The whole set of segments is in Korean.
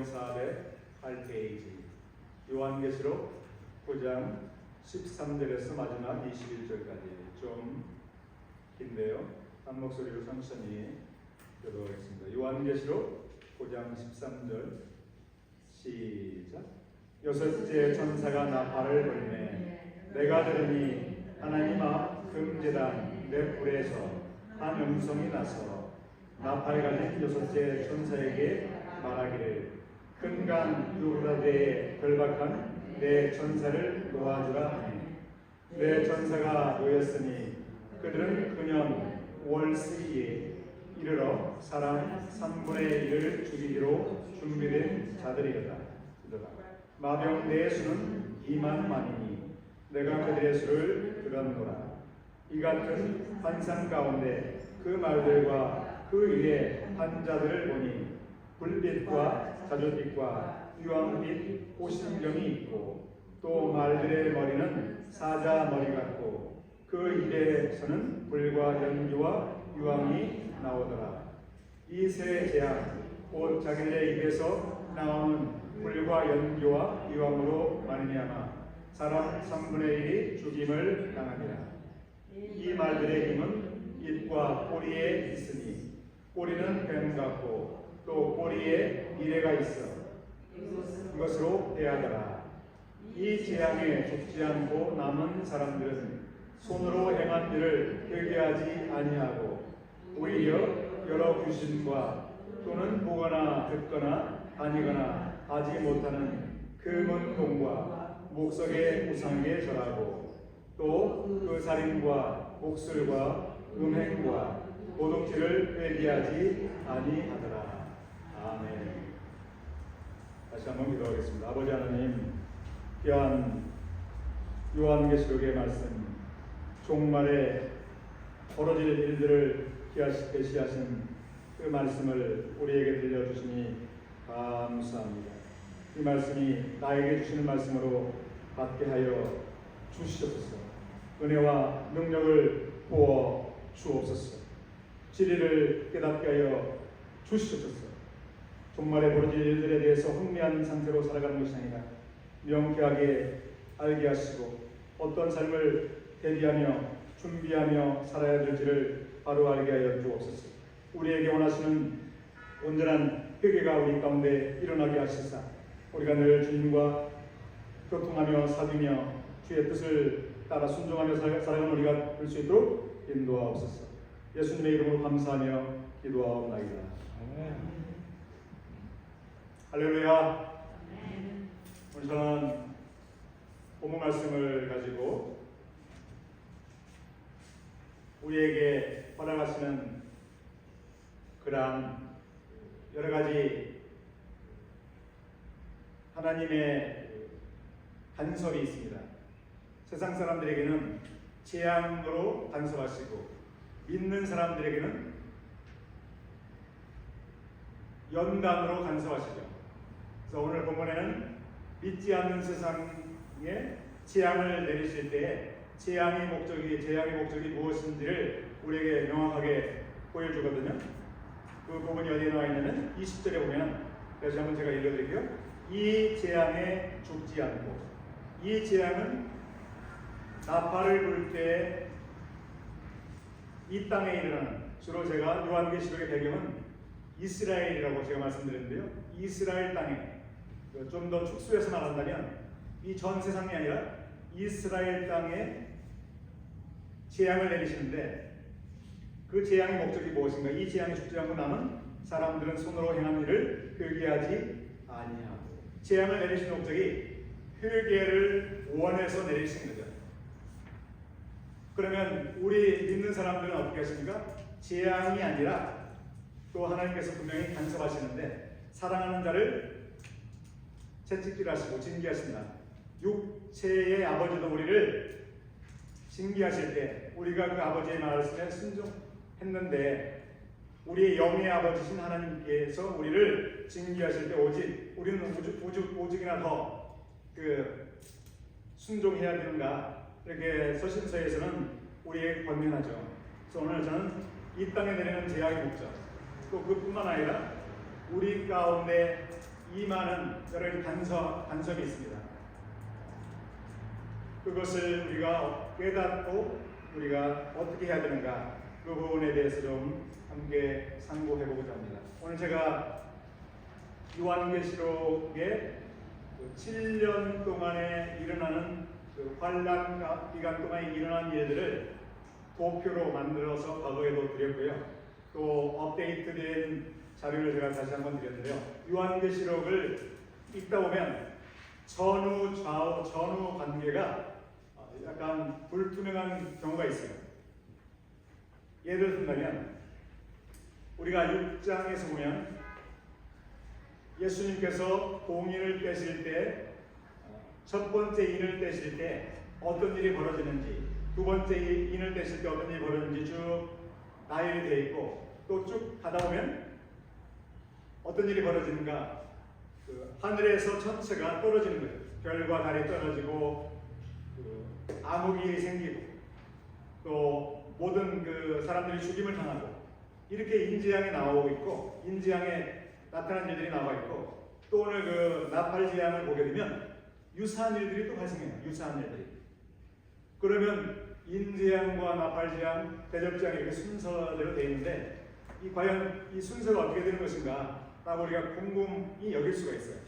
408페이지 요한계시록 9장 13절에서 마지막 21절까지 좀 긴데요. 한 목소리로 천천히 읽어보겠습니다. 요한계시록 9장 13절 시작. 여섯째 천사가 나팔을 불매 내가 들으니 하나님 앞 금제단 내 뿔에서 한 음성이 나서 나팔 가진 여섯째 천사에게 말하기를 큰강 유브라데에 결박한 내 천사를 놓아주라 하니 내 천사가 놓였으니 그들은 그년 월스에 이르러 사람 3분의 1을 죽이기로 준비된 자들이로다. 마병 내 수는 2만만이니 내가 그들의 수를 들었노라. 이 같은 환상 가운데 그 말들과 그 위에 한 자들을 보니 불빛과 자줏빛과 유황빛 오신경이 있고 또 말들의 머리는 사자 머리 같고 그 입에서는 불과 연기와 유황이 나오더라. 이 세 재앙 곧 자기들의 입에서 나오는 불과 연기와 유황으로 말미암아 사람 3분의 1이 죽임을 당하니라. 이 말들의 힘은 입과 꼬리에 있으니 꼬리는 뱀 같고 또 꼬리에 이레가 있어 이것으로 대하더라. 이 재앙에 죽지 않고 남은 사람들은 손으로 행한 일을 회개하지 아니하고 오히려 여러 귀신과 또는 보거나 듣거나 다니거나 하지 못하는 금은 동과 목석의 우상에 절하고 또 그 살인과 목술과 음행과 도둑질을 회개하지 아니하더라. 아멘. 다시 한번 기도하겠습니다. 아버지 하나님, 귀한 요한계시록의 말씀, 종말에 벌어질 일들을 계시하신 그 말씀을 우리에게 들려주시니 감사합니다. 이 말씀이 나에게 주시는 말씀으로 받게 하여 주시옵소서. 은혜와 능력을 부어 주옵소서. 진리를 깨닫게 하여 주시옵소서. 종말에 벌어질 일들에 대해서 흥미한 상태로 살아가는 것이 아니라 명쾌하게 알게 하시고 어떤 삶을 대비하며 준비하며 살아야 될지를 바로 알게 하여 주옵소서. 우리에게 원하시는 온전한 회개가 우리 가운데 일어나게 하시사 우리가 늘 주님과 교통하며 사귀며 주의 뜻을 따라 순종하며 살아가는 우리가 될 수 있도록 인도하옵소서. 예수님의 이름으로 감사하며 기도하옵나이다. 할렐루야. 오늘 저는 본문 말씀을 가지고 우리에게 허락하시는 그러한 여러 가지 하나님의 간섭이 있습니다. 세상 사람들에게는 재앙으로 간섭하시고 믿는 사람들에게는 연단으로 간섭하시죠. 그래서 오늘 본문에는 믿지 않는 세상에 재앙을 내리실 때에 재앙의 목적이 무엇인지를 우리에게 명확하게 보여주거든요. 그 부분이 어디에 나와 있냐면 20절에 보면, 다시 한번 제가 읽어드릴게요. 이 재앙에 죽지 않고, 이 재앙은 나팔을 불 때 이 땅에 일어나는, 주로 제가 요한계시록의 배경은 이스라엘이라고 제가 말씀드렸는데요. 이스라엘 땅에 좀 더 축소해서 말한다면 이 전 세상이 아니라 이스라엘 땅에 재앙을 내리시는데 그 재앙의 목적이 무엇인가? 이 재앙이 죽지 않고 남은 사람들은 손으로 행한 일을 회개하지 아니하고. 재앙을 내리시는 목적이 회개를 원해서 내리시는 거죠. 그러면 우리 믿는 사람들은 어떻게 하십니까? 재앙이 아니라 또 하나님께서 분명히 간섭하시는데 사랑하는 자를 채찍질하시고 징계하십니다. 육체의 아버지도 우리를 징계하실 때 우리가 그 아버지의 말씀에 순종했는데 우리의 영의 아버지신 하나님께서 우리를 징계하실 때 오직 우리는 오직이나 더 순종해야 되는가, 이렇게 서신서에서는 우리에게 권면하죠. 그래서 오늘 저는 이 땅에 내리는 재앙의 목적, 또 그뿐만 아니라 우리 가운데 임하는 여러 가지 간섭이 있습니다. 그것을 우리가 깨닫고 우리가 어떻게 해야 되는가, 그 부분에 대해서 좀 함께 상고해 보고자 합니다. 오늘 제가 요한계시록의 7년 동안에 일어나는 그 환란 기간 동안에 일어난 일들을 도표로 만들어서 과거에도 드렸고요. 또 업데이트된 자료를 제가 다시 한번 드렸는데요. 요한계시록을 읽다 보면 전후 좌우 전후 관계가 약간 불투명한 경우가 있어요. 예를 들면 우리가 6장에서 보면 예수님께서 공인을 떼실 때 첫 번째 인을 떼실 때 어떤 일이 벌어지는지, 두 번째 인을 떼실 때 어떤 일이 벌어지는지 쭉 나열이 되어 있고, 또 쭉 가다 보면 어떤 일이 벌어지는가, 그 하늘에서 천체가 떨어지는 거예요. 별과 달이 떨어지고 암흑이 생기고 또 모든 그 사람들이 죽임을 당하고, 이렇게 인지양에 나오고 있고 인지양에 나타난 일들이 나와 있고, 또 오늘 그 나팔지양을 보게 되면 유사한 일들이 또 발생해요. 유사한 일들이. 그러면 인지양과 나팔지양, 대접지양 이렇게 순서대로 되어 있는데 과연 이 순서가 어떻게 되는 것인가 라고 우리가 궁금히 여길 수가 있어요.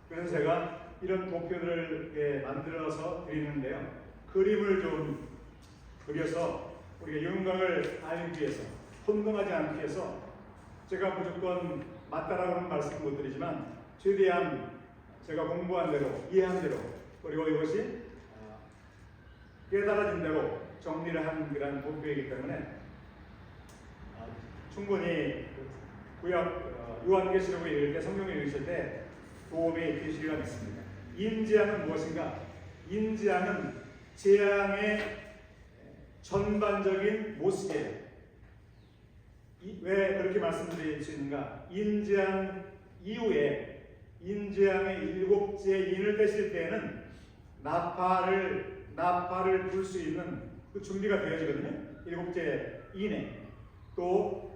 그래서 제가 이런 도표들을 만들어서 드리는데요. 그림을 좀 그려서 우리가 영광을 알기 위해서, 혼동하지 않기 위해서 제가 무조건 맞다라고 하는 말씀은 못 드리지만 최대한 제가 공부한 대로, 이해한 대로, 그리고 이것이 깨달아진 대로 정리를 한 그런 도표이기 때문에 충분히 구약 요한계시록을 읽을 때, 성경을 읽으실 때 도움이 되시리라 믿습니다. 인지양은 무엇인가? 인지양은 재앙의 전반적인 모습이에요. 왜 그렇게 말씀드릴 수 있는가? 인지양 이후에 인지양의 7째 인을 떼실 때에는 나팔을 불 수 있는 그 준비가 되어지거든요. 7째 인에. 또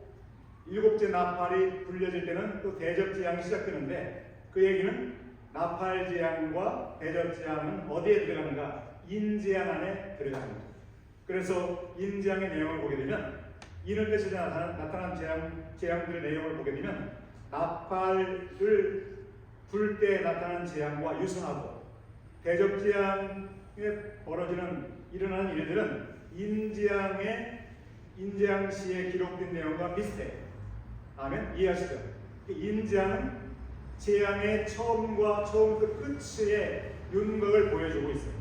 7째 나팔이 불려질 때는 또 대접재앙이 시작되는데, 그 얘기는 나팔재앙과 대접재앙은 어디에 들어가는가? 인재앙 안에 들어갑니다. 그래서 인재앙의 내용을 보게 되면, 인을 떼실 때 나타난 재앙들의 내용을 보게 되면 나팔을 불 때 나타난 재앙과 유사하고, 대접재앙에 일어나는 일들은 인재앙시에 기록된 내용과 비슷해요. 아멘? 이해하시죠? 인재앙은 재앙의 처음부터 끝의 윤곽을 보여주고 있어요.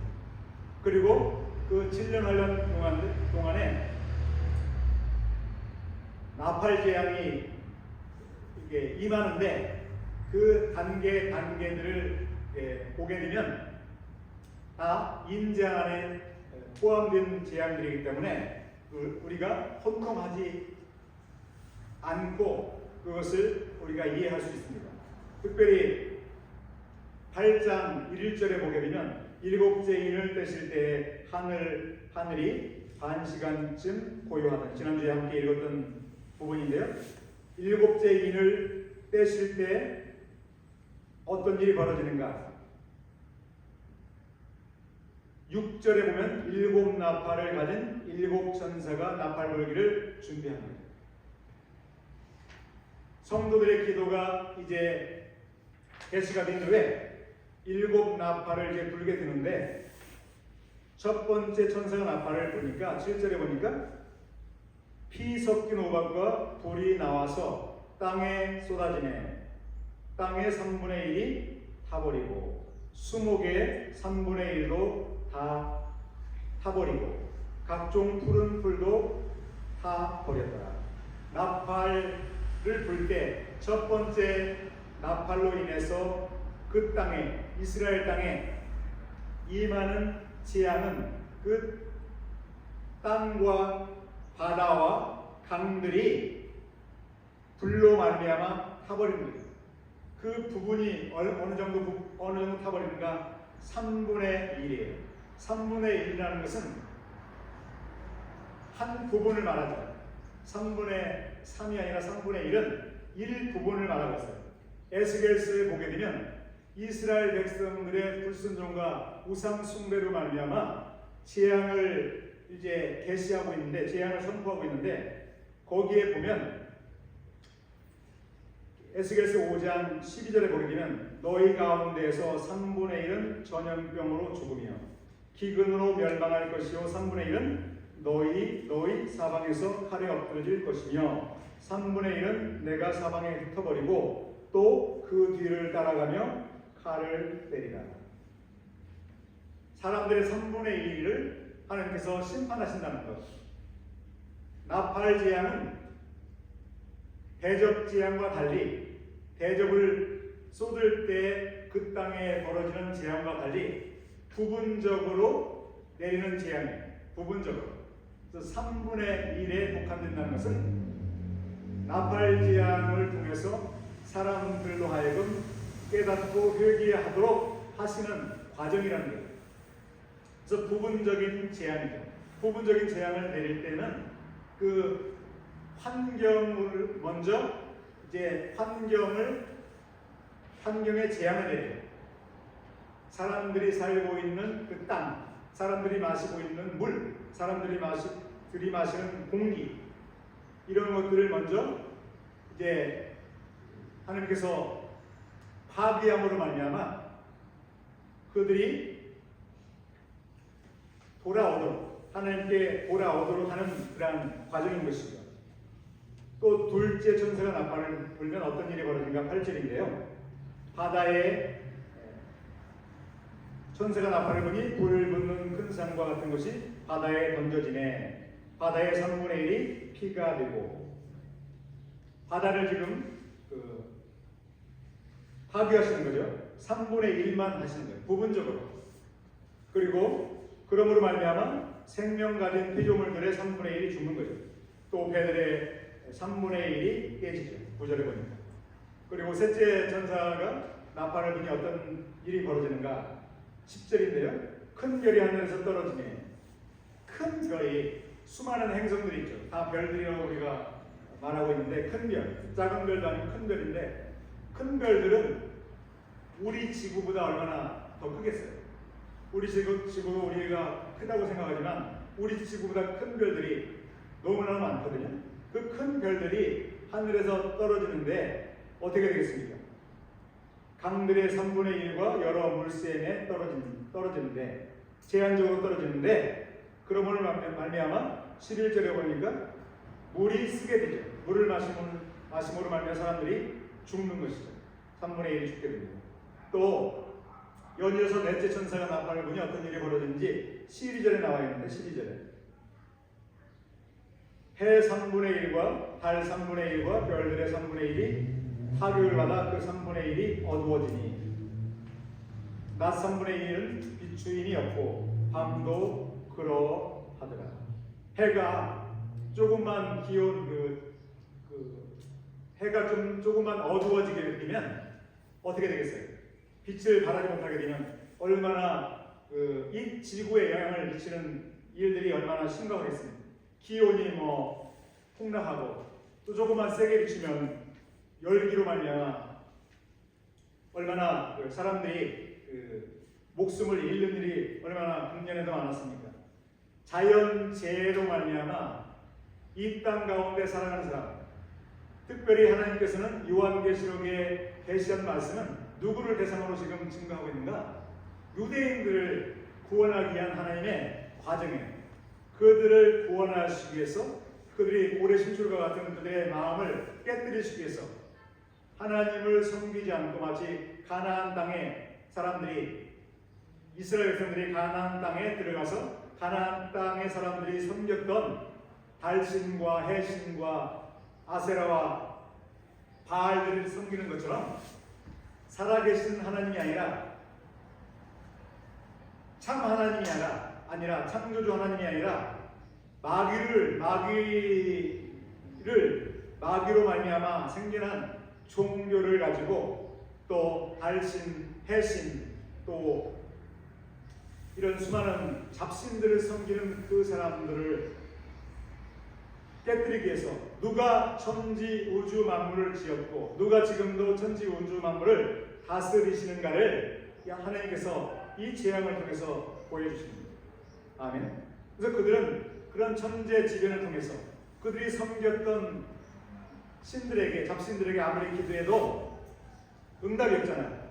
그리고 그 7년 환란 동안에 나팔 재앙이 이게 임하는데, 그 단계들을 보게 되면 다 인재앙 안에 포함된 재앙들이기 때문에 우리가 혼동하지 않고 그것을 우리가 이해할 수 있습니다. 특별히 8장 1절에 보게 되면 7째 인을 떼실 때 하늘이 반 시간쯤 고요하다. 지난주에 함께 읽었던 부분인데요. 7째 인을 떼실 때 어떤 일이 벌어지는가? 6절에 보면 7 나팔을 가진 7 천사가 나팔 불기를 준비합니다. 성도들의 기도가 이제 개시가 된 후에 7 나팔을 이제 불게 되는데, 첫 번째 천사가 나팔을 부니까 7절에 보니까 피 섞인 오각과 불이 나와서 땅에 쏟아지네. 땅의 3분의 1이 타버리고 수목의 3분의 1도 다 타버리고 각종 푸른 풀도 다 버렸더라. 나팔을 불 때 첫 번째 나팔로 인해서 그 땅에, 이스라엘 땅에 임하는 재앙은 그 땅과 바다와 강들이 불로 말미암아 타버립니다. 그 부분이 어느 정도 타버리는가? 3분의 1이에요. 3분의 1이라는 것은 한 부분을 말하죠. 3분의 3이 아니라 3분의 1은 1 부분을 말하고 있어요. 에스겔서에 보게 되면 이스라엘 백성들의 불순종과 우상 숭배로 말미암아 재앙을 이제 계시하고 있는데, 재앙을 선포하고 있는데, 거기에 보면 에스겔서 5장 12절에 보게 되면 너희 가운데에서 3분의 1은 전염병으로 죽으며 기근으로 멸망할 것이요 3분의 1은 너희 사방에서 칼에 엎드러질 것이며 3분의 1은 내가 사방에 흩어버리고 또 그 뒤를 따라가며 칼을 때리라. 사람들의 3분의 1을 하나님께서 심판하신다는 것. 나팔 재앙은 대접 재앙과 달리, 대접을 쏟을 때 그 땅에 벌어지는 재앙과 달리 부분적으로 내리는 재앙이에요. 부분적으로. 그래서 3분의 1에 국한된다는 것은 나팔 재앙을 통해서 사람들로 하여금 깨닫고 회개하도록 하시는 과정이라는 거예요. 그래서 부분적인 재앙이죠. 부분적인 재앙을 내릴 때는 그 환경을 먼저 이제 환경에 재앙을 내려요. 사람들이 살고 있는 그 땅, 사람들이 마시고 있는 물, 사람들이 마시는 공기, 이런 것들을 먼저 이제 하나님께서 파괴함으로 말미암아 그들이 돌아오도록, 하나님께 돌아오도록 하는 그러한 과정인 것이죠. 또 둘째 천사가 나팔을 불면 어떤 일이 벌어진가 8절인데요. 바다에 천사가 나팔을 부니 불을 붙는 큰 산과 같은 것이 바다에 던져지네. 바다의 3분의 1이 피가 되고, 바다를 지금 파괴하시는 거죠. 3분의 1만 하시는 거예요. 부분적으로. 그리고 그러므로 말미암아 생명 가진 피조물들의 3분의 1이 죽는 거죠. 또 배들의 3분의 1이 깨지죠. 9절에 보니까. 그리고 셋째 천사가 나팔을 부니 어떤 일이 벌어지는가 10절인데요. 큰 별이 하늘에서 떨어지네. 큰 별이, 수많은 행성들이 있죠. 다 별들이라고 우리가 말하고 있는데, 큰 별, 작은 별도 아니고 큰 별인데, 큰 별들은 우리 지구보다 얼마나 더 크겠어요. 우리 지구도 우리가 크다고 생각하지만 우리 지구보다 큰 별들이 너무나 많거든요. 그 큰 별들이 하늘에서 떨어지는데 어떻게 되겠습니까? 강들의 3분의 1과 여러 물샘에 떨어지는데, 제한적으로 떨어지는데, 그러므로 말미암아 11절에 보니까 물이 쓰게 되죠. 물을 마심으로 말미암아 사람들이 죽는 것이죠. 3분의 1이 죽게 됩니다. 또 연이어서 넷째 천사가 나팔을 부니 어떤 일이 벌어지는지 12절에 나와 있는데, 12절에 해 3분의 1과 달 3분의 1과 별들의 3분의 1이 타격을 받아 그 3분의 1이 어두워지니 낮 3분의 1은 비추인이 없고 밤도 그러하더라. 해가 조금만 해가 조금만 어두워지게 되면 어떻게 되겠어요? 빛을 발하지 못하게 되면 얼마나 이 지구에 영향을 미치는 일들이 얼마나 심각하겠습니까? 기온이 폭락하고, 또 조금만 세게 비추면 열기로 말미암아 얼마나 사람들이 목숨을 잃는 일이 얼마나 국년에도 많았습니까? 자연재해로 말미암아 이 땅 가운데 살아가는 사람, 특별히 하나님께서는 요한계시록에 계시한 말씀은 누구를 대상으로 지금 증거하고 있는가? 유대인들을 구원하기 위한 하나님의 과정이에요. 그들을 구원하시기 위해서, 그들이 오래 심줄과 같은 그들의 마음을 깨뜨리시기 위해서 하나님을 섬기지 않고 마치 가나안 땅에 사람들이, 이스라엘 백성들이 가나안 땅에 들어가서 가나안 땅의 사람들이 섬겼던 달신과 해신과 아세라와 바알들을 섬기는 것처럼 살아계신 하나님이 아니라, 참 하나님이 아니라 창조주 하나님이 아니라 마귀로 말미암아 생겨난 종교를 가지고, 또 달신, 해신, 또 이런 수많은 잡신들을 섬기는 그 사람들을 깨뜨리기 위해서 누가 천지 우주 만물을 지었고 누가 지금도 천지 우주 만물을 다스리시는가를 하나님께서 이 재앙을 통해서 보여주십니다. 아멘. 그래서 그들은 그런 천재지변을 통해서 그들이 섬겼던 신들에게, 잡신들에게 아무리 기도해도 응답이 없잖아요.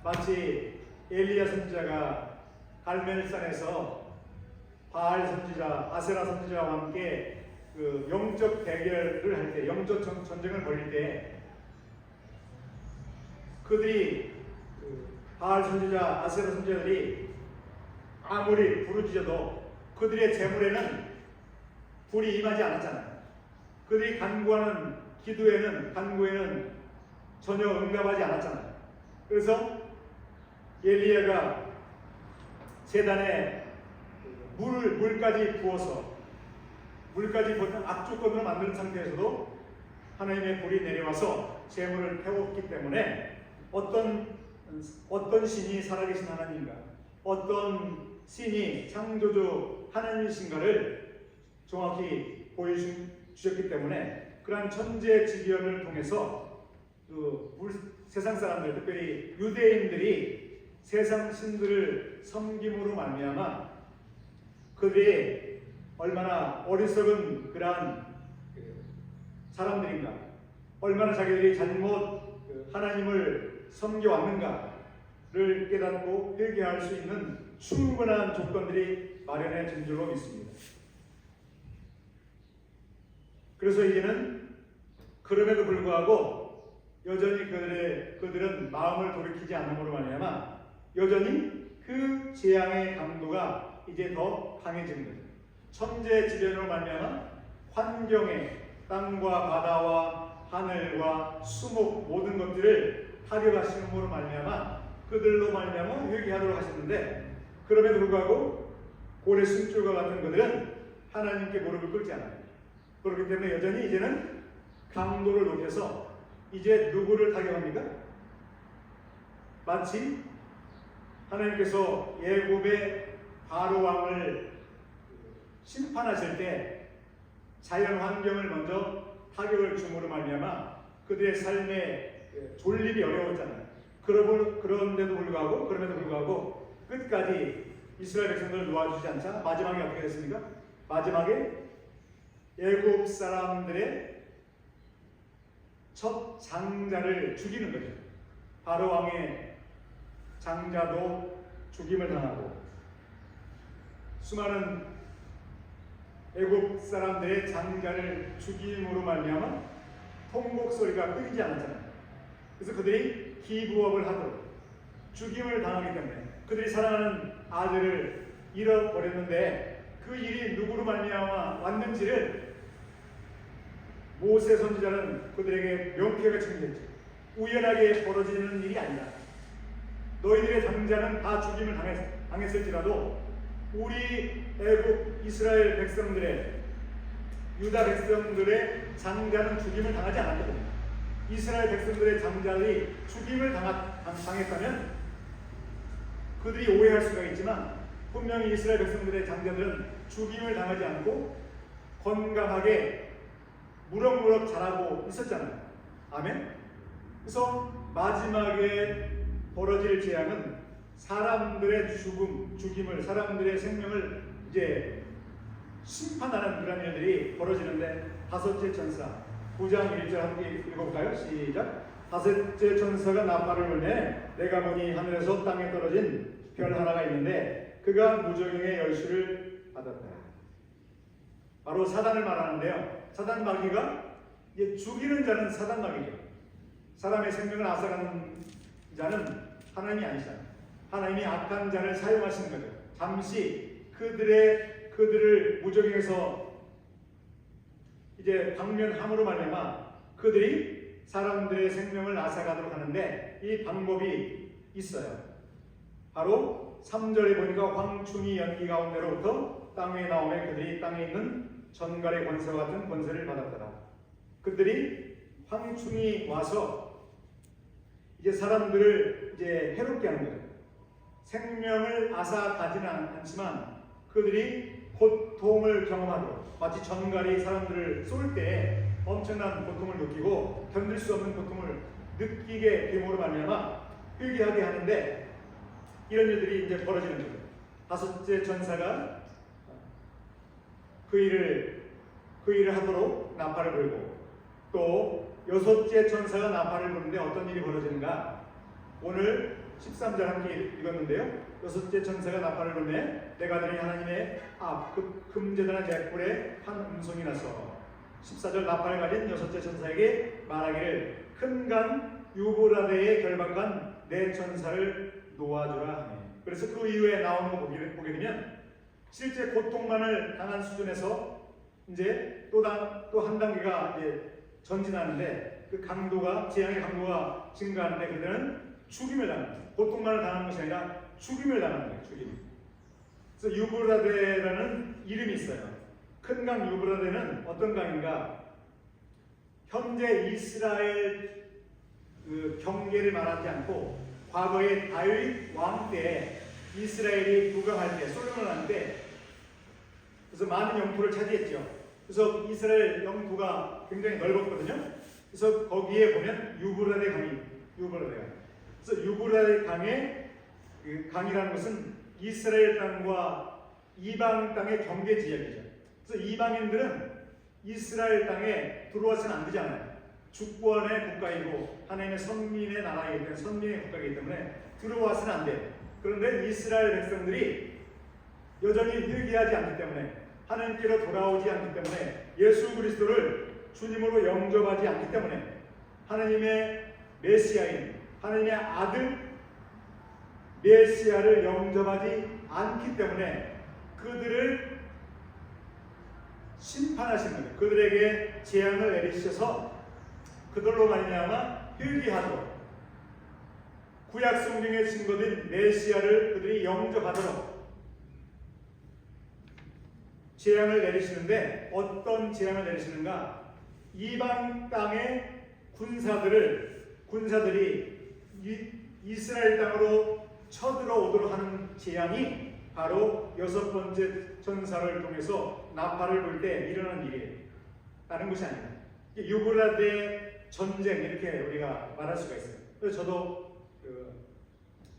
마치 엘리야 선지자가 갈멜산에서 바알 선지자, 아세라 선지자와 함께 그 영적 대결을 할 때, 영적 전쟁을 벌일 때 그들이 바알 선지자, 아세라 선지자들이 아무리 부르짖어도 그들의 재물에는 불이 임하지 않았잖아요. 그들이 간구하는 간구에는 전혀 응답하지 않았잖아요. 그래서 엘리야가 제단에 물까지 부어서 물까지 부었던 악조건으로 만든 상태에서도 하나님의 불이 내려와서 재물을 태웠기 때문에 어떤 신이 살아계신 하나님인가, 어떤 신이 창조주 하나님이신가를 정확히 보여주셨기 때문에 그러한 천재지변을 통해서 세상 사람들, 특별히 유대인들이 세상 신들을 섬김으로 말미암아 그들이 얼마나 어리석은 그러한 사람들인가, 얼마나 자기들이 잘못 하나님을 섬겨왔는가를 깨닫고 회개할 수 있는 충분한 조건들이 마련해진 줄로 믿습니다. 그래서 이제는 그럼에도 불구하고 여전히 그들은 마음을 돌이키지 않음으로 말미암아 여전히 그 재앙의 강도가 이제 더 강해지는 거죠. 천재지변으로 말미암아 환경에 땅과 바다와 하늘과 수목 모든 것들을 타격하심으로 말미암아 그들로 말미암아 회개하도록 하셨는데, 그럼에도 불구하고 고래 숨줄과 같은 그들은 하나님께 무릎을 꿇지 않아요. 그렇기 때문에 여전히 이제는 강도를 높여서 이제 누구를 타격합니까? 마치 하나님께서 애굽의 바로 왕을 심판하실 때 자연 환경을 먼저 타격을 줌으로 말미암아 그들의 삶에 졸립이 어려웠잖아요. 그런데도 불구하고 끝까지 이스라엘 백성들을 놓아주지 않자 마지막에 어떻게 됐습니까? 마지막에 애굽 사람들의 첫 장자를 죽이는 거죠. 바로 왕의 장자도 죽임을 당하고 수많은 애굽 사람들의 장자를 죽임으로 말미암아 통곡 소리가 끊이지 않았잖아요. 그래서 그들이 기부업을 하도록 죽임을 당하기 때문에 그들이 사랑하는 아들을 잃어버렸는데 그 일이 누구로 말미암아 왔는지를 모세 선지자는 그들에게 명쾌하게 증명했죠. 우연하게 벌어지는 일이 아니다. 너희들의 장자는 다 죽임을 당했을지라도 우리 애굽 이스라엘 백성들의 유다 백성들의 장자는 죽임을 당하지 않았거든요. 이스라엘 백성들의 장자들이 죽임을 당했다면 그들이 오해할 수가 있지만 분명히 이스라엘 백성들의 장자들은 죽임을 당하지 않고 건강하게 무럭무럭 자라고 있었잖아요. 아멘. 그래서 마지막에 벌어질 재앙은 사람들의 죽임을, 사람들의 생명을 이제 심판하는 그런 일들이 벌어지는데, 다섯째 천사 9장 1절 함께 읽어볼까요? 시작. 다섯째 천사가 나팔을 불매 내가 보니 하늘에서 땅에 떨어진 별 하나가 있는데 그가 무저갱의 열쇠를 받았다. 바로 사단을 말하는데요. 사단 마귀가 이제 죽이는 자는 사단 마귀죠. 사람의 생명을 앗아가는 자는 하나님이 아니잖아요. 하나님이 악한 자를 사용하시는 거죠. 잠시 그들을 무저갱에서 이제 방면함으로 말미암아 그들이 사람들의 생명을 앗아가도록 하는데 이 방법이 있어요. 바로 3절에 보니까 황충이 연기 가운데로부터 땅에 나오매 그들이 땅에 있는 전갈의 권세와 같은 권세를 받았더라. 그들이 황충이 와서 이제 사람들을 이제 해롭게 하는 거예요. 생명을 앗아가지는 않지만 그들이 고통을 경험하도록, 마치 전갈이 사람들을 쏠 때 엄청난 고통을 느끼고 견딜 수 없는 고통을 느끼게 됨으로 말미암아 회개하게 하는데, 이런 일들이 이제 벌어지는 거죠. 다섯째 천사가 그 일을 하도록 나팔을 불고, 또 여섯째 천사가 나팔을 부는데 어떤 일이 벌어지는가? 오늘 13절 함께 읽었는데요. 여섯째 천사가 나팔을 불매 내가 들으니 하나님의 금제단의 잿불에 한 음성이 나서 14절 나팔을 가진 여섯째 천사에게 말하기를 큰 강 유브라데에 결박한 내 천사를 놓아주라 하네. 그래서 그 이후에 나오는 거 보게 되면 실제 고통만을 당한 수준에서 이제 또 한 단계가 이제 전진하는데, 그 강도가, 재앙의 강도가 증가하는데, 그때는 죽임을 당하는 거예요. 고통만을 당하는 것이 아니라 죽임을 당하는 거예요. 죽임. 그래서 유브라데라는 이름이 있어요. 큰 강 유브라데는 어떤 강인가? 현재 이스라엘 그 경계를 말하지 않고 과거의 다윗 왕 때 이스라엘이 부강할 때, 솔로몬 할 때, 그래서 많은 영토를 차지했죠. 그래서 이스라엘 영토가 굉장히 넓었거든요. 그래서 거기에 보면 유브라데 강이, 그래서 유브라데 강의 그 강이라는 것은 이스라엘 땅과 이방 땅의 경계 지역이죠. 그래서 이방인들은 이스라엘 땅에 들어와서는 안 되잖아요. 주권의 국가이고 하나님의 선민의 나라이기 때문에, 선민의 국가이기 때문에 들어와서는 안 돼요. 그런데 이스라엘 백성들이 여전히 회개하지 않기 때문에, 하나님께로 돌아오지 않기 때문에, 예수 그리스도를 주님으로 영접하지 않기 때문에, 하나님의 메시아인 하나님의 아들 메시아를 영접하지 않기 때문에 그들을 심판하시는 거예요. 그들에게 재앙을 내리셔서 그들로 말미암아 회개하도록, 구약 성경에 증거된 메시아를 그들이 영접하도록 재앙을 내리시는데, 어떤 재앙을 내리시는가? 이방 땅의 군사들이 이스라엘 땅으로 쳐들어오도록 하는 재앙이 바로 여섯 번째 천사를 통해서 나팔을 불 때 일어나는 일이에요. 다른 것이 아니에요. 유브라데 전쟁, 이렇게 우리가 말할 수가 있어요. 그래서 저도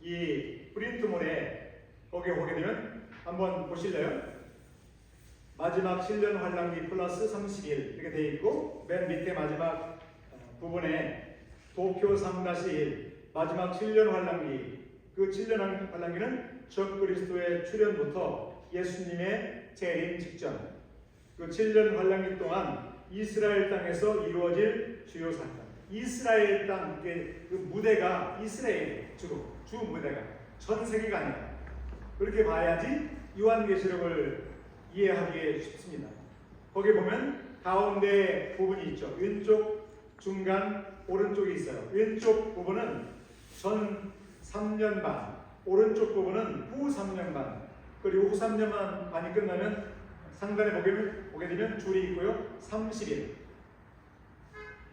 이 프린트몰에 거기에 보게 되면 한번 보실래요? 마지막 7년 환란기 플러스 31 이렇게 되어 있고, 맨 밑에 마지막 부분에 도표 3-1 마지막 7년 환란기, 그 7년 환란기는 적 그리스도의 출현부터 예수님의 재림 직전, 그 7년 환란기 동안 이스라엘 땅에서 이루어질 주요 사건, 이스라엘 땅, 그 무대가 이스라엘 주 무대가 전 세계가 아니라, 그렇게 봐야지 요한계시록을 이해하기 쉽습니다. 거기 보면 가운데 부분이 있죠. 왼쪽, 중간, 오른쪽이 있어요. 왼쪽 부분은 전 3년 반, 오른쪽 부분은 후 3년 반, 그리고 후 3년 반이 끝나면 상단에 보게 되면 줄이 있고요. 30일.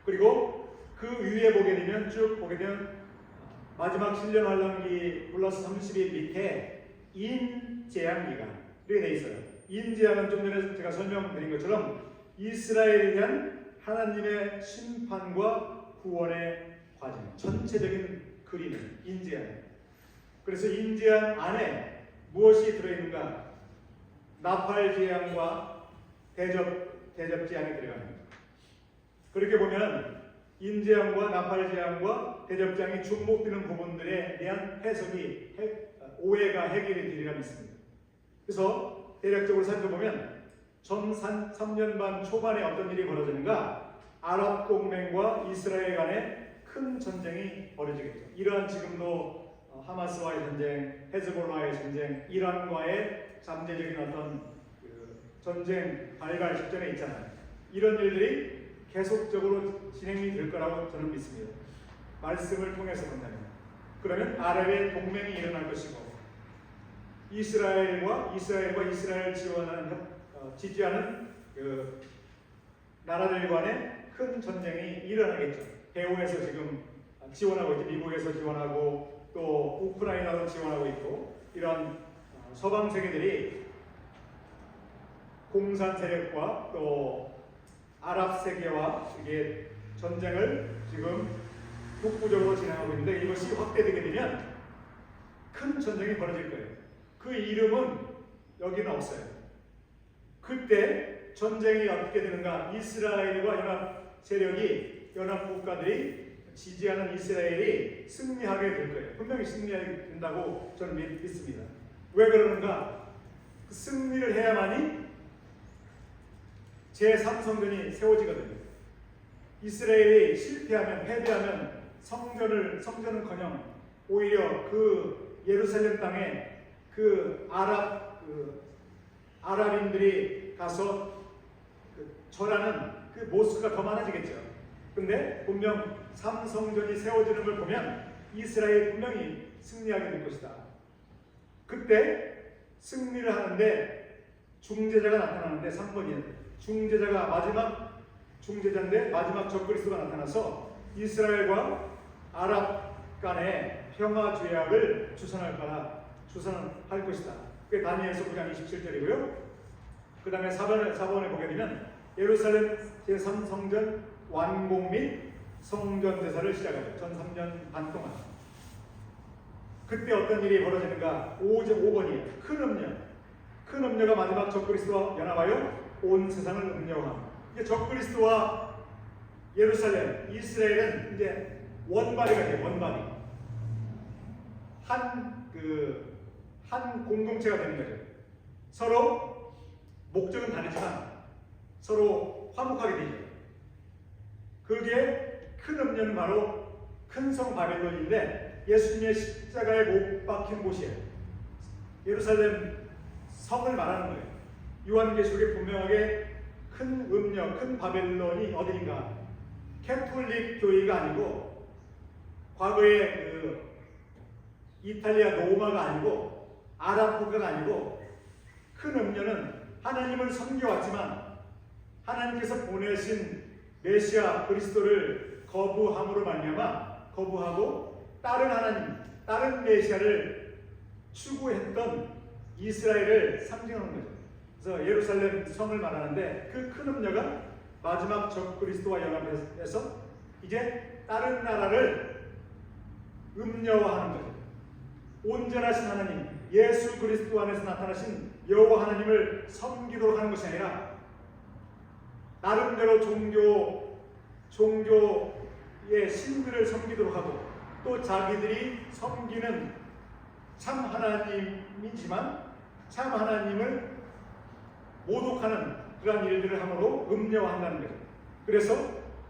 그리고 그 위에 보게 되면 쭉 보게 되면 마지막 7년 환란기 플러스 30일 밑에 인재앙기간 이렇게 되어 있어요. 인재앙은 좀 전에 제가 설명드린 것처럼 이스라엘에 대한 하나님의 심판과 구원의 과정, 전체적인 그림은 인재앙. 그래서 인재앙 안에 무엇이 들어있는가? 나팔 재앙과 대접 재앙이 들어갑니다. 그렇게 보면 인재앙과 나팔 재앙과 대접 재앙이 중복되는 부분들에 대한 해석이, 오해가 해결이 되리라 믿습니다. 그래서 대략적으로 살펴보면 전 3년 반 초반에 어떤 일이 벌어지는가? 아랍 동맹과 이스라엘 간에 큰 전쟁이 벌어지겠죠. 이러한 지금도 하마스와의 전쟁, 헤즈볼라의 전쟁, 이란과의 잠재적인 어떤 전쟁 발발 직전에 있잖아요. 이런 일들이 계속적으로 진행이 될 거라고 저는 믿습니다. 말씀을 통해서 본다면. 그러면 아랍의 동맹이 일어날 것이고, 이스라엘과 이스라엘 지지하는 그 나라들 간의 큰 전쟁이 일어나겠죠. 배후에서 지금 지원하고 있죠. 미국에서 지원하고 또 우크라이나도 지원하고 있고, 이런 서방 세계들이 공산 세력과 또 아랍 세계와 이게 전쟁을 지금 국부적으로 진행하고 있는데, 이것이 확대되게 되면 큰 전쟁이 벌어질 거예요. 그 이름은 여기는 없어요. 그때 전쟁이 어떻게 되는가? 이스라엘과 연합 세력이, 연합 국가들이 지지하는 이스라엘이 승리하게 될 거예요. 분명히 승리하게 된다고 저는 믿습니다. 왜 그러는가? 그 승리를 해야만이 제3성전이 세워지거든요. 이스라엘이 실패하면, 패배하면 성전은커녕 오히려 그 예루살렘 땅에 그 아랍인들이 가서 절하는 그 모습가 더 많아지겠죠. 근데 분명 3성전이 세워지는 걸 보면 이스라엘이 분명히 승리하게 될 것이다. 그때 승리를 하는데 중재자가 나타나는데, 3번이에요. 중재자가 마지막 중재자인데 마지막 적그리스도가 나타나서 이스라엘과 아랍 간의 평화 조약을 주선할 것이다. 그게 다니엘서 9장 27절이고요. 그 다음에 4번에 보게 되면 예루살렘 제3성전 완공 및 성전 제사를 시작하죠. 전 3년 반 동안. 그때 어떤 일이 벌어지는가? 5번이에요. 큰 음녀가 마지막 적그리스도와 연합하여 온 세상을 음녀함. 이제 적그리스도와 예루살렘, 이스라엘은 이제 원바디가 돼요. 원바디. 한 공동체가 되는 거죠. 서로 목적은 다르지만 서로 화목하게 되죠. 그게 큰 음녀는 바로 큰 성 바벨론인데, 예수님의 십자가에 못 박힌 곳이에요. 예루살렘 성을 말하는 거예요. 요한계시록에 분명하게 큰 음녀, 큰 바벨론이 어디인가? 캐톨릭 교회가 아니고, 과거의 그 이탈리아 로마가 아니고, 아랍 국가가 아니고, 큰 음녀는 하나님을 섬겨왔지만 하나님께서 보내신 메시아 그리스도를 거부함으로 말미암아 거부하고 다른 하나님, 다른 메시아를 추구했던 이스라엘을 상징하는 거죠. 그래서 예루살렘 성을 말하는데, 그 큰 음녀가 마지막 적그리스도와 연합해서 이제 다른 나라를 음녀화하는 거죠. 온전하신 하나님, 예수 그리스도 안에서 나타나신 여호와 하나님을 섬기도록 하는 것이 아니라 나름대로 종교의 신들을 섬기도록 하고, 또 자기들이 섬기는 참 하나님이지만 참 하나님을 모독하는 그러한 일들을 함으로 음녀화한다는 거죠. 그래서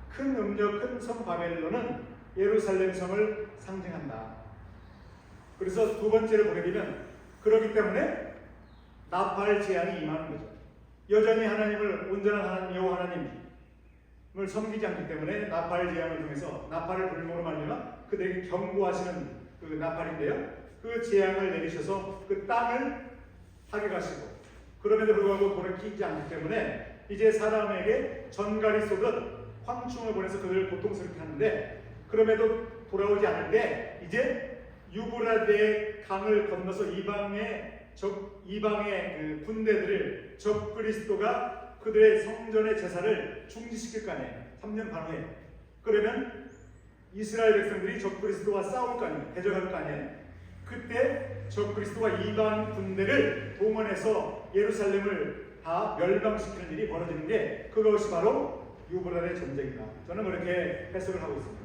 큰 음녀, 큰 성 바벨론은 예루살렘 성을 상징한다. 그래서 두 번째를 보게 되면, 그렇기 때문에 나팔 재앙이 임하는 거죠. 여전히 하나님을, 온전한 하나님, 여호와 하나님을 섬기지 않기 때문에 나팔 재앙을 통해서, 나팔을 불므로 말미암아 그들에게 경고하시는 그 나팔인데요, 그 재앙을 내리셔서 그 땅을 타격하시고, 그럼에도 불구하고 돌이키지 않기 때문에 이제 사람에게 전갈이 쏘듯 황충을 보내서 그들을 고통스럽게 하는데, 그럼에도 돌아오지 않을 때 이제 유브라데 강을 건너서 이방의 그 군대들을 적그리스도가 그들의 성전의 제사를 중지시킬 거 아니에요. 3년 반 후에. 그러면 이스라엘 백성들이 적그리스도와 싸울 거 아니에요. 대적할 거 아니에요. 그때 적그리스도가 이방 군대를 동원해서 예루살렘을 다 멸망시키는 일이 벌어지는 게, 그것이 바로 유브라데 전쟁이다. 저는 그렇게 해석을 하고 있습니다.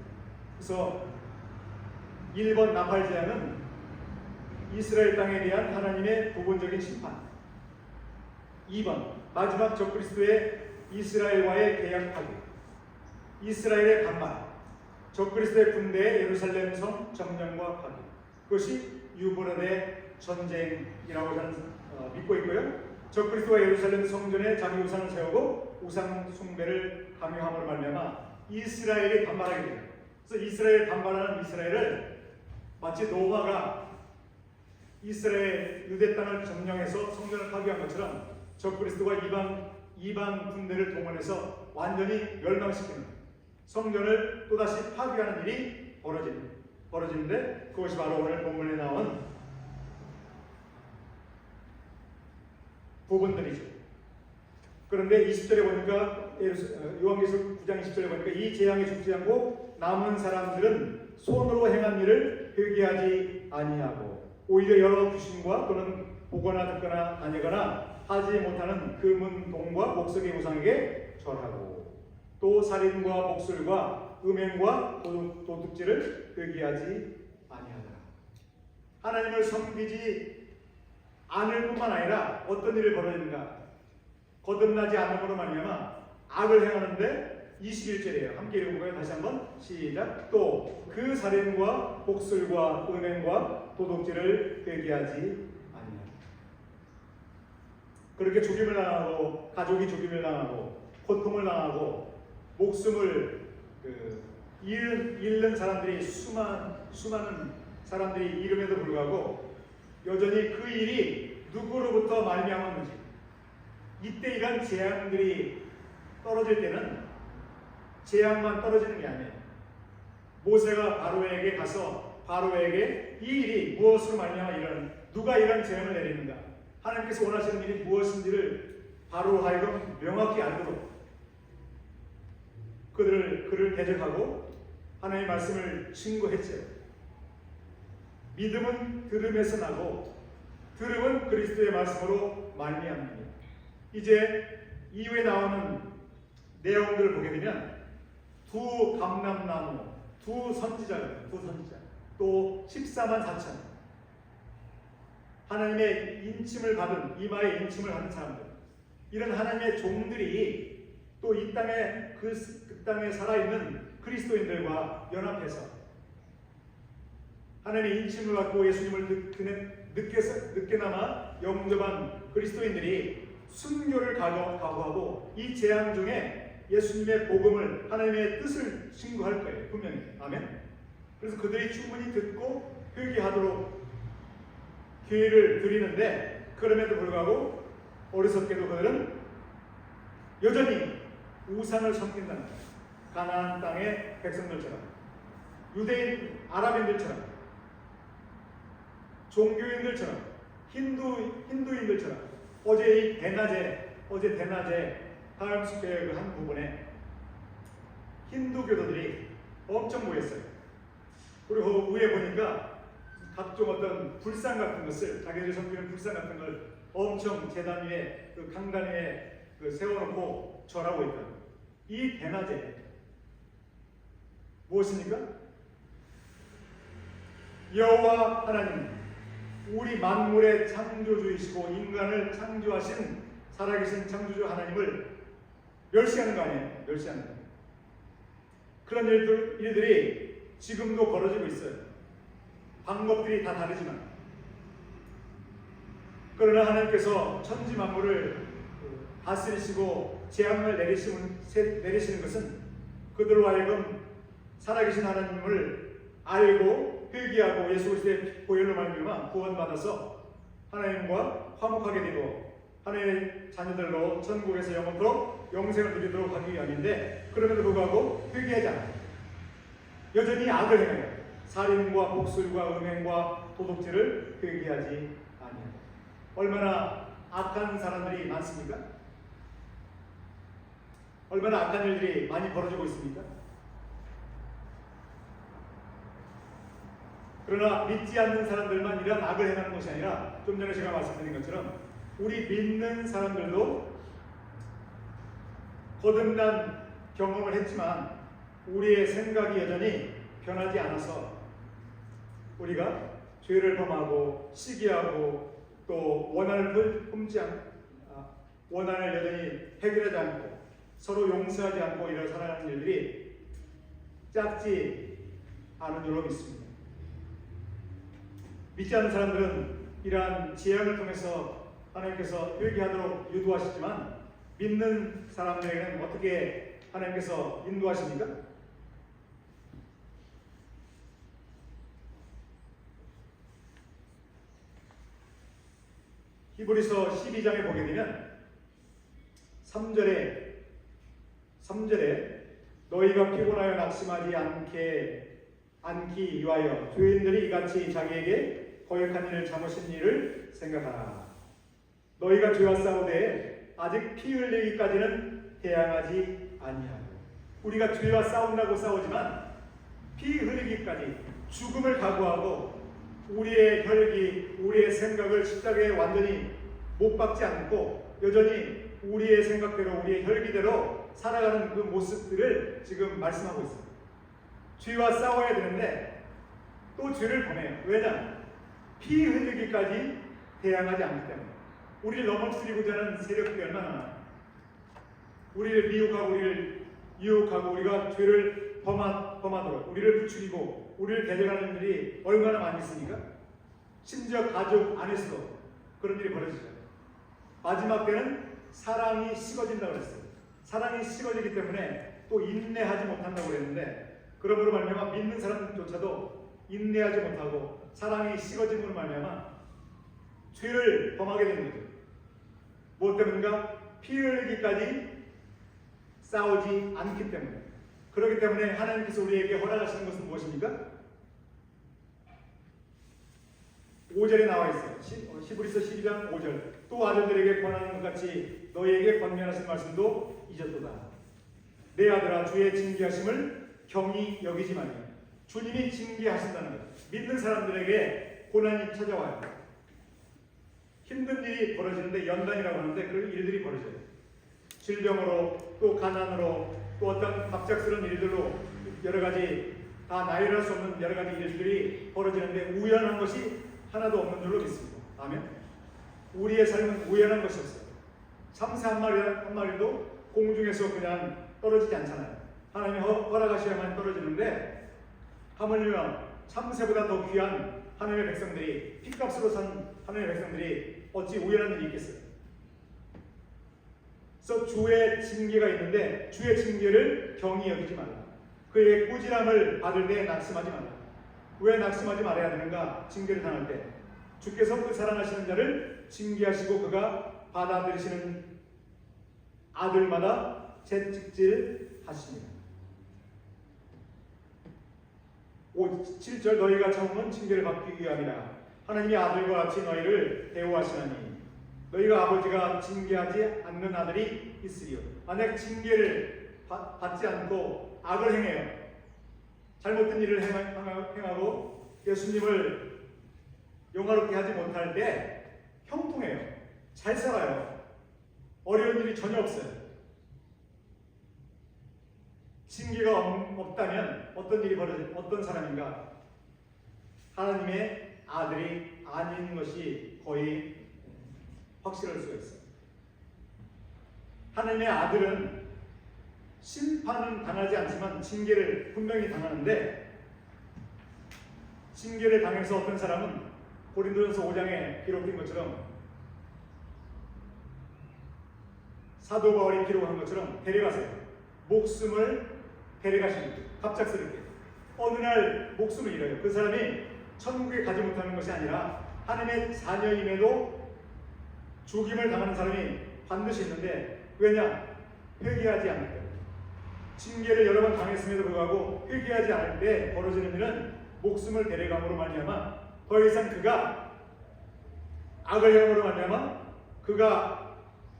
그래서 1번 나팔 재앙은 이스라엘 땅에 대한 하나님의 부분적인 심판. 2번 마지막 적그리스도의 이스라엘과의 계약 파기. 이스라엘의 반말. 적그리스도의 군대의 예루살렘 성 점령과 파기. 그것이 유브라데 전쟁이라고 저는 믿고 있고요. 적그리스도가 예루살렘 성전에 자기 우상을 세우고 우상 숭배를 강요함으로 말미암아 이스라엘이 반발하게 돼요. 그래서 이스라엘 반발하는 이스라엘을 마치 노아가 이스라엘 유대 땅을 점령해서 성전을 파괴한 것처럼 적그리스도가 이방 군대를 동원해서 완전히 멸망시키는, 성전을 또다시 파괴하는 일이 벌어지는데, 그것이 바로 오늘 본문에 나온 부분들이죠. 그런데 20절에 보니까 요한계시록 9장 20절에 보니까 이 재앙에 죽지 않고 남은 사람들은 손으로 행한 일을 회개하지 아니하고 오히려 여러 귀신과 또는 보거나 듣거나 다니거나 하지 못하는 금은 동과 목석의 우상에게 절하고 또 살인과 목술과 음행과 도둑질을 회개하지 아니하더라. 하나님을 섬기지 않을 뿐만 아니라 어떤 일을 벌어지는가? 거듭나지 않음으로 말미암아 악을 행하는데 21절이에요. 함께 읽어볼까요? 다시 한번 시작. 또 그 살인과 복술과 음행과 도둑질을 회개하지 아니하라. 그렇게 죽임을 당하고 가족이 죽임을 당하고 고통을 당하고 목숨을 잃는 사람들이 수많은 사람들이 이름에도 불구하고 여전히 그 일이 누구로부터 말미암았는지 이때 이런 재앙들이 떨어질 때는 재앙만 떨어지는 게 아니에요. 모세가 바로에게 가서 바로에게 이 일이 무엇으로 말미암아 누가 이런 재앙을 내리는가 하나님께서 원하시는 일이 무엇인지를 바로 하여금 명확히 알도록 그를 대적하고 하나님의 말씀을 증거했죠. 믿음은 들음에서 나고 들음은 그리스도의 말씀으로 말미암습니다. 이제 이후에 나오는 내용들을 보게 되면 두 감람나무, 두 선지자, 또 14만 4천 하나님의 인침을 받은 이마에 인침을 받은 사람들, 이런 하나님의 종들이 또 이 땅에 그 땅에 살아있는 그리스도인들과 연합해서 하나님의 인침을 받고 예수님을 늦게나마 영접한 그리스도인들이 순교를 각오하고 이 재앙 중에 예수님의 복음을 하나님의 뜻을 증거할 거예요. 분명히. 아멘. 그래서 그들이 충분히 듣고 회개하도록 기회를 드리는데 그럼에도 불구하고 어리석게도 그들은 여전히 우상을 섬긴다는 거예요. 가나안 땅의 백성들처럼 유대인, 아랍인들처럼 종교인들처럼 힌두인들처럼 어제 대낮에 다음 숙제의 그 한 부분에 힌두교도들이 엄청 모였어요. 그리고 위에 보니까 각종 어떤 불상 같은 것을 자기들이 섬기는 불상 같은 걸 엄청 제단 위에 그 강단 위에 세워놓고 절하고 있다. 이 대낮에 무엇입니까? 여호와 하나님, 우리 만물의 창조주이시고 인간을 창조하신 살아계신 창조주 하나님을 멸시하는 거 아니에요? 멸시하는 거. 그런 일들이 지금도 벌어지고 있어요. 방법들이 다 다르지만 그러나 하나님께서 천지 만물을 다스리시고 재앙을 내리시는 것은 그들로 하여금 살아계신 하나님을 알고 회개하고 예수 그리스도의 보혈로 말미암아 구원받아서 하나님과 화목하게 되고 하나님의 자녀들로 천국에서 영원토록 영생을 누리도록 하기 위함인데 그럼에도 불구하고 회개하지 않아요. 여전히 악을 행해요. 살인과 복술과 음행과 도둑질을 회개하지 아니하고. 얼마나 악한 사람들이 많습니까? 얼마나 악한 일들이 많이 벌어지고 있습니까? 그러나 믿지 않는 사람들만 이런 악을 행하는 것이 아니라 좀 전에 제가 말씀드린 것처럼 우리 믿는 사람들도 거듭난 경험을 했지만 우리의 생각이 여전히 변하지 않아서 우리가 죄를 범하고 시기하고 또 원한을 여전히 해결하지 않고 서로 용서하지 않고 이런 살아가는 일들이 작지 않은 줄로 믿습니다. 믿지 않는 사람들은 이러한 재앙을 통해서 하나님께서 회개하도록 유도하시지만 믿는 사람들에게는 어떻게 하나님께서 인도하십니까? 히브리서 12장에 보게 되면 3절에 너희가 피곤하여 낙심하지 않기 위하여 죄인들이 이같이 자기에게 거역한 일을 잘못인 일을 생각하라. 너희가 죄와 싸우되 아직 피 흘리기까지는 대항하지 아니하고. 우리가 죄와 싸운다고 싸우지만 피 흘리기까지 죽음을 각오하고 우리의 혈기, 우리의 생각을 십자가에 완전히 못 박지 않고 여전히 우리의 생각대로 우리의 혈기대로 살아가는 그 모습들을 지금 말씀하고 있습니다. 죄와 싸워야 되는데 또 죄를 범해요. 왜냐? 피 흘리기까지 대항하지 않기 때문에. 우리를 넘어뜨리고자 하는 세력들이 얼마나 많아요. 우리를 미혹하고 우리를 유혹하고 우리가 죄를 범하도록 우리를 부추기고 우리를 대적하는 일이 얼마나 많이 있습니까? 심지어 가족 안에서도 그런 일이 벌어지죠. 마지막 때는 사랑이 식어진다고 그랬어요. 사랑이 식어지기 때문에 또 인내하지 못한다고 그랬는데, 그러므로 말미암아 믿는 사람조차도 인내하지 못하고 사랑이 식어짐으로 말미암아 죄를 범하게 되는 거죠. 무엇 때문인가? 피 흘리기까지 싸우지 않기 때문에. 그렇기 때문에 하나님께서 우리에게 허락하시는 것은 무엇입니까? 5절에 나와 있어요. 히브리서 12장 5절. 또 아들들에게 권하는 것 같이 너희에게 권면하신 말씀도 잊었도다. 내 아들아, 주의 징계하심을 경히 여기지 말라. 주님이 징계하신다는 것. 믿는 사람들에게 고난이 찾아와요. 힘든 일이 벌어지는데 연단이라고 하는데 그 일들이 벌어져요. 질병으로, 또 가난으로, 또 어떤 갑작스러운 일들로 여러 가지 다 나열할 수 없는 여러 가지 일들이 벌어지는데 우연한 것이 하나도 없는 줄로 믿습니다. 아멘. 우리의 삶은 우연한 것이 없어요. 참새 한 마리도 공중에서 그냥 떨어지지 않잖아요. 하나님이 허락하셔야만 떨어지는데, 하물며 참새보다 더 귀한 하나님의 백성들이, 핏값으로 산 하나님의 백성들이 어찌 우연한 일이 있겠어요? 그래서 주의 징계가 있는데 주의 징계를 경히 여기지 말라. 그의 꾸지람을 받을 때 낙심하지 말라. 왜 낙심하지 말아야 되는가? 징계를 당할 때 주께서 그 사랑하시는 자를 징계하시고 그가 받아들이시는 아들마다 채찍질 하십니다. 7절 너희가 참으면 징계를 받기 위함이라. 하나님이 아들과 같이 너희를 대우하시나니 너희가 아버지가 징계하지 않는 아들이 있으리요. 만약 징계를 받지 않고 악을 행해요. 잘못된 일을 행하고 예수님을 영화롭게 하지 못할 때 형통해요. 잘 살아요. 어려운 일이 전혀 없어요. 징계가 없다면 어떤 일이 벌어져요? 어떤 사람인가? 하나님의 아들이 아닌 것이 거의 확실할 수가 있어요. 하나님의 아들은 심판은 당하지 않지만 징계를 분명히 당하는데, 징계를 당해서 어떤 사람은 고린도전서 5장에 기록된 것처럼, 사도 바울이 기록한 것처럼 데려가세요. 목숨을 데려가시는 거예요. 갑작스럽게 어느 날 목숨을 잃어요. 그 사람이 천국에 가지 못하는 것이 아니라 하나님의 자녀임에도 죽임을 당하는 사람이 반드시 있는데, 왜냐? 회개하지 않을 때. 징계를 여러 번 당했음에도 불구하고 회개하지 않을 때 벌어지는 일은 목숨을 데려감으로 말미암아 더 이상 그가 악을 행함으로 말미암아 그가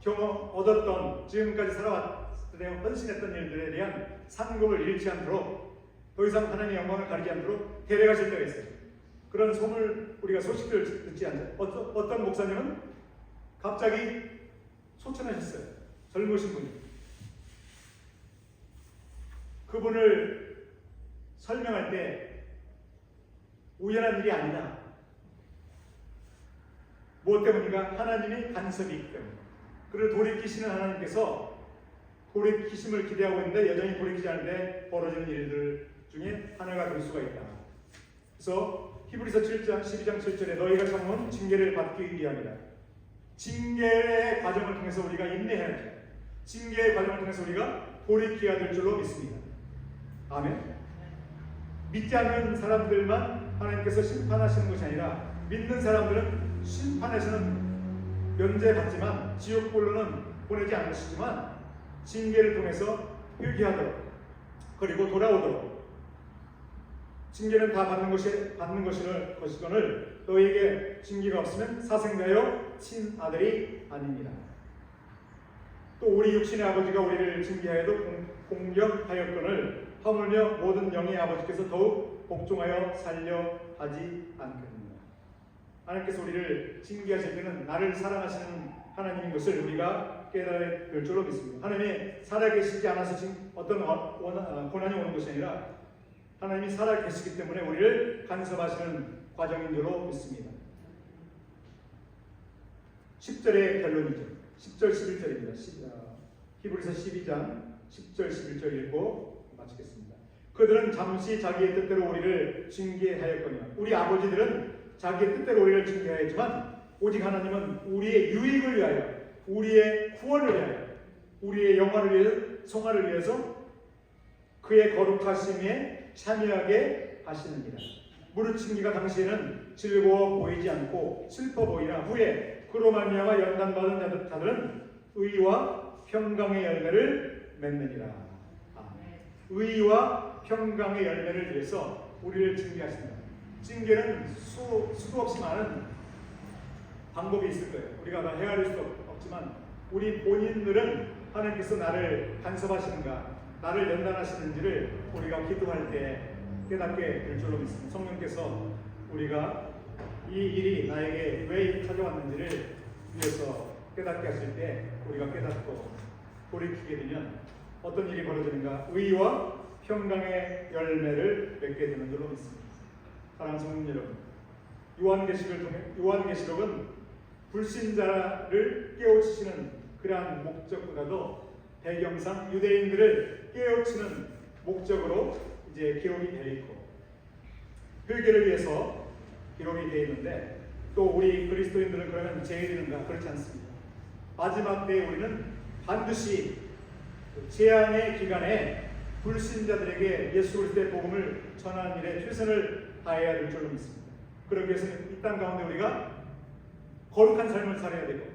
얻었던 지금까지 살아왔을 때 헌신했던 일들에 대한 상급을 잃지 않도록, 더 이상 하나님의 영광을 가리지 않도록 데려가실 때가 있어요. 그런 우리가 소식들을 듣지 않죠. 어떤 목사님은 갑자기 소천하셨어요. 젊으신 분이. 그분을 설명할 때 우연한 일이 아니다. 무엇 때문인가? 하나님이 간섭이 있기 때문에. 그를 돌이키시는 하나님께서 돌이키심을 기대하고 있는데 여전히 돌이키지 않을 때 벌어지는 일들 중에 하나가 될 수가 있다. 그래서 히브리서 7장 12장 7절에 너희가 참으면 징계를 받기 위함이다. 징계의 과정을 통해서 우리가 인내해야죠. 징계의 과정을 통해서 우리가 돌이켜야 될 줄로 믿습니다. 아멘. 믿지 않는 사람들만 하나님께서 심판하시는 것이 아니라 믿는 사람들은 심판에서는 면제받지만 지옥불로는 보내지 않으시지만 징계를 통해서 회개하도록, 그리고 돌아오도록. 징계는 다 받는 것이거늘 너희에게 징계가 없으면 사생자여 친아들이 아닙니다. 또 우리 육신의 아버지가 우리를 징계하여도 공격하였거늘 허물며 모든 영의 아버지께서 더욱 복종하여 살려 하지 않겠느냐. 하나님께서 우리를 징계하실 때는 나를 사랑하시는 하나님인 것을 우리가 깨달아야 될 줄로 믿습니다. 하나님이 살아계시지 않아서 지금 어떤 고난이 오는 것이 아니라 하나님이 살아계시기 때문에 우리를 간섭하시는 과정인 줄로 믿습니다. 10절의 결론이죠. 10절 11절입니다. 히브리서 12장 10절 11절 읽고 마치겠습니다. 그들은 잠시 자기의 뜻대로 우리를 징계하였거니와 우리 아버지들은 자기의 뜻대로 우리를 징계하였지만 오직 하나님은 우리의 유익을 위하여 우리의 구원을 위하여 우리의 영화를 위해서 성화를 위해서 그의 거룩하심에 참여하게 하시느니라. 무릇 징계가 당시에는 즐거워 보이지 않고 슬퍼 보이나 후에 그로 말미암아 연단받은 자들은 의와 평강의 열매를 맺느니라. 의와 평강의 열매를 위해서 우리를 징계하신다. 징계는 수도 없이 많은 방법이 있을 거예요. 우리가 다 헤아릴 수 없지만 우리 본인들은 하나님께서 나를 간섭하시는가, 나를 연단하시는지를 우리가 기도할 때 깨닫게 될 줄로 믿습니다. 성령께서 우리가 이 일이 나에게 왜 찾아왔는지를 위해서 깨닫게 하실 때 우리가 깨닫고 돌이키게 되면 어떤 일이 벌어지는가? 의와 평강의 열매를 맺게 되는 줄로 믿습니다. 사랑하는 성도 여러분, 요한계시록은 불신자를 깨우치시는 그러한 목적보다도 배경상 유대인들을 깨우치는 목적으로 이제 기록이 되어 있고 회개를 위해서 기록이 되어 있는데 또 우리 그리스도인들은 그러면 제일인가? 그렇지 않습니다. 마지막 때에 우리는 반드시 재앙의 기간에 불신자들에게 예수 그리스도의 복음을 전하는 일에 최선을 다해야 될 줄로 믿습니다. 그러기 위해서는 이 땅 가운데 우리가 거룩한 삶을 살아야 되고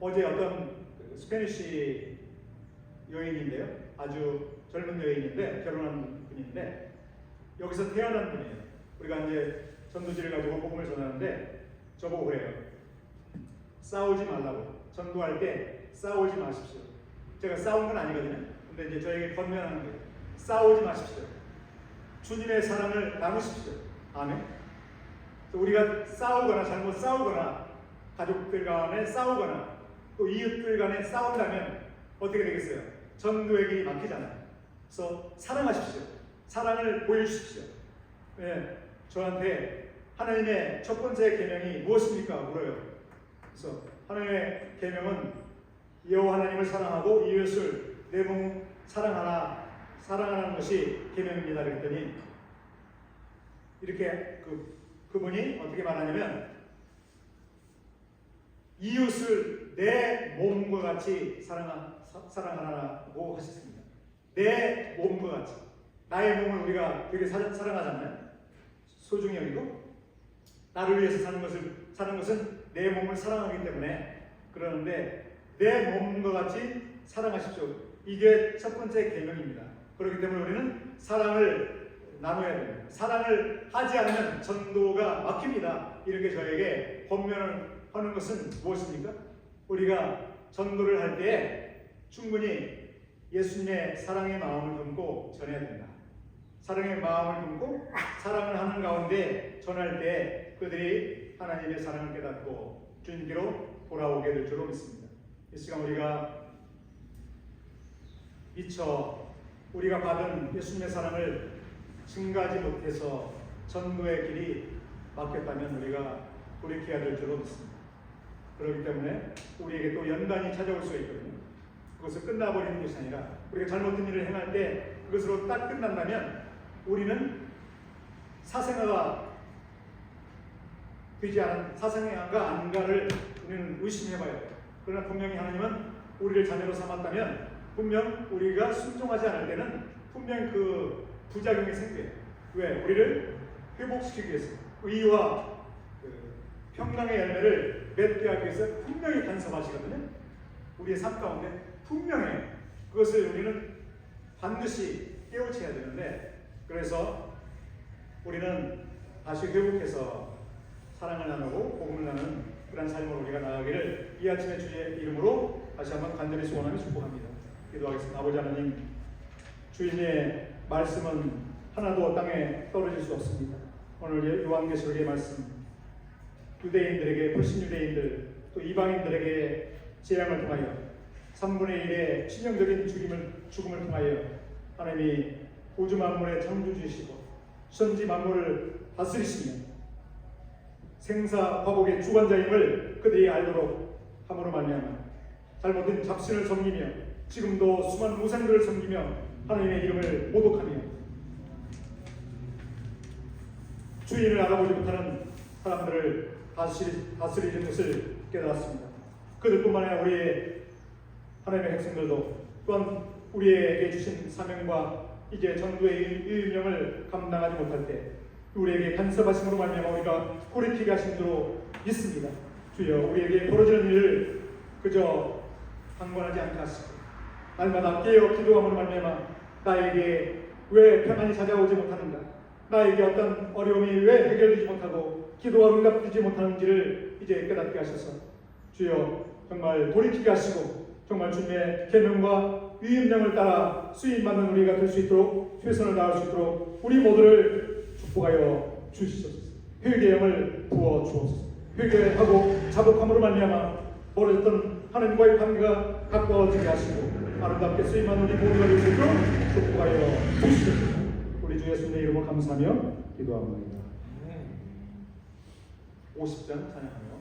어제 어떤 스페니쉬 여인인데요. 아주 젊은 여인인데 결혼한 분인데 여기서 태어난 분이에요. 우리가 이제 전도지를 가지고 복음을 전하는데 저보고 그래요. 싸우지 말라고. 전도할 때 싸우지 마십시오. 제가 싸운 건 아니거든요. 근데 이제 저에게 권면하는 게 싸우지 마십시오. 주님의 사랑을 나누십시오. 아멘. 우리가 싸우거나 잘못 싸우거나 가족들 간에 싸우거나 또 이웃들 간에 싸운다면 어떻게 되겠어요? 전도의 길이 막히잖아요. 그래서 사랑하십시오. 사랑을 보여주십시오. 네, 저한테 하나님의 첫 번째 계명이 무엇입니까? 물어요. 그래서 하나님의 계명은 여호와 하나님을 사랑하고 이웃을 내 몸 사랑하는 것이 계명입니다. 그랬더니 이렇게 그분이 어떻게 말하냐면 이웃을 내 몸과 같이 사랑하라고 하셨습니다. 내 몸과 같이. 나의 몸을 우리가 되게 사랑하잖아요. 소중히 여기고 나를 위해서 사는 것은 내 몸을 사랑하기 때문에 그러는데 내 몸과 같이 사랑하십시오. 이게 첫 번째 계명입니다. 그렇기 때문에 우리는 사랑을 나눠야 됩니다. 사랑을 하지 않으면 전도가 막힙니다. 이렇게 저에게 권면을 하는 것은 무엇입니까? 우리가 전도를 할 때 충분히 예수님의 사랑의 마음을 품고 전해야 된다. 사랑의 마음을 품고 사랑을 하는 가운데 전할 때 그들이 하나님의 사랑을 깨닫고 주님께로 돌아오게 될 줄로 믿습니다. 이 시간 우리가 미처 우리가 받은 예수님의 사랑을 증가하지 못해서 전도의 길이 막혔다면 우리가 돌이켜야 될 줄로 믿습니다. 그렇기 때문에 우리에게 또 연단이 찾아올 수가 있거든요. 그것을 끝나버리는 것이 아니라 우리가 잘못된 일을 행할 때 그것으로 딱 끝난다면 우리는 사생아가 되지 않은 사생아가 아닌가를 우리는 의심해봐야 돼요. 그러나 분명히 하나님은 우리를 자녀로 삼았다면 분명 우리가 순종하지 않을 때는 분명 그 부작용이 생겨요. 왜? 우리를 회복시키기 위해서 의와 평강의 열매를 맺게 하기 위해서 분명히 간섭하시거든요. 우리의 삶 가운데 분명히 그것을 우리는 반드시 깨우쳐야 되는데 그래서 우리는 다시 회복해서 사랑을 나누고 복음을 나누는 그런 삶으로 우리가 나아가기를 이 아침에 주의 이름으로 다시 한번 간절히 소원하며 축복합니다. 기도하겠습니다. 아버지 하나님, 주님의 말씀은 하나도 땅에 떨어질 수 없습니다. 오늘 요한계시록의 말씀, 유대인들에게, 불신유대인들 또 이방인들에게 재앙을 통하여 3분의 1의 치명적인 죽음을 통하여 하나님이 우주 만물의 창조주이시고 천지 만물을 다스리시며 생사 화복의 주관자임을 그들이 알도록 함으로 말미암아 잘못된 잡신을 섬기며 지금도 수많은 우상들을 섬기며 하나님의 이름을 모독하며 주인을 알아보지 못하는 사람들을 다스리는 것을 깨달았습니다. 그들뿐만 아니라 우리의 하나님의 백성들도 또한 우리에게 주신 사명과 이제 전도의 유임령을 감당하지 못할 때 우리에게 간섭하심으로 말미암아 우리가 꼬리키게 하신 줄로 믿습니다. 주여, 우리에게 벌어지는 일을 그저 방관하지 않게 하시고 날마다 깨어 기도함으로 말미암아 나에게 왜 평안이 찾아오지 못하는가, 나에게 어떤 어려움이 왜 해결되지 못하고 기도가 응답되지 못하는지를 이제 깨닫게 하셔서 주여, 정말 돌이키게 하시고 정말 주님의 계명과 위임령을 따라 수임받는 우리가 될 수 있도록 최선을 다할 수 있도록 우리 모두를 축복하여 주시옵소서. 회개의 영을 부어 주옵소서. 회개하고 자복함으로 말미암아 멀어졌던 하나님과의 관계가 가까워지게 하시고 아름답게 쓰임받는 우리 모두가 될 수 있도록 축복하여 주시옵소서. 우리 주 예수님의 이름으로 감사하며 기도합니다. 50장 찬양하며